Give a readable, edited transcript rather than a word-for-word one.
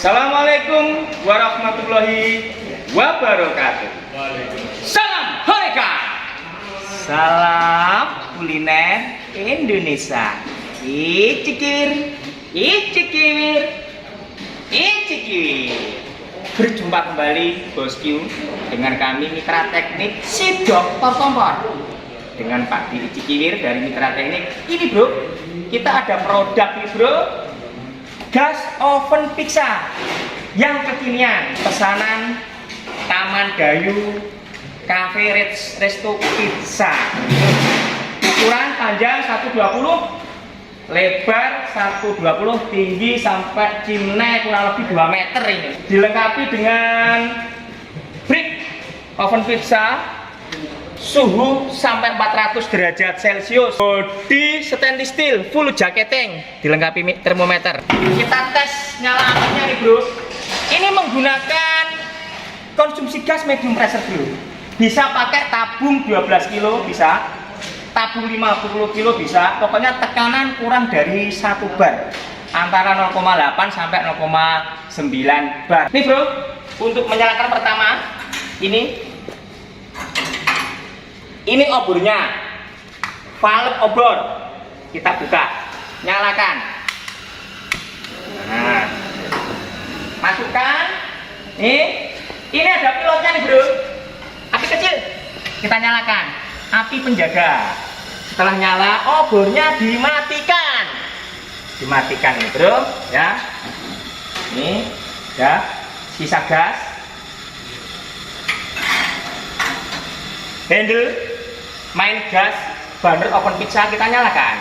Assalamualaikum warahmatullahi wabarakatuh. Salam Horeca. Salam kuliner Indonesia. Icikir, icikir, icikir. Berjumpa kembali bosku dengan kami Mitra Teknik si Dokter Kompor dengan Pak Di Icikiwir dari Mitra Teknik. Ini bro, kita ada produk nih bro, gas oven pizza yang kekinian, pesanan Taman Dayu Cafe Resto Pizza. Ukuran panjang 120, lebar 120, tinggi sampai cimne kurang lebih 2 meter ini. Dilengkapi dengan brick oven pizza, suhu sampai 400 derajat Celcius, body stainless steel, full jacketing, dilengkapi termometer. Kita tes nyala apinya nih bro. Ini menggunakan konsumsi gas medium pressure bro. Bisa pakai tabung 12 kilo bisa, tabung 50 kilo bisa, pokoknya tekanan kurang dari 1 bar, antara 0,8 sampai 0,9 bar. Nih bro, untuk menyalakan pertama ini obornya, valve obor, kita buka, nyalakan. Nah, masukkan. Ini ada pilotnya nih bro, api kecil, kita nyalakan, api penjaga. Setelah nyala, obornya dimatikan, ini bro, ya. Ini, ya, sisa gas, handle main gas burner oven pizza kita nyalakan.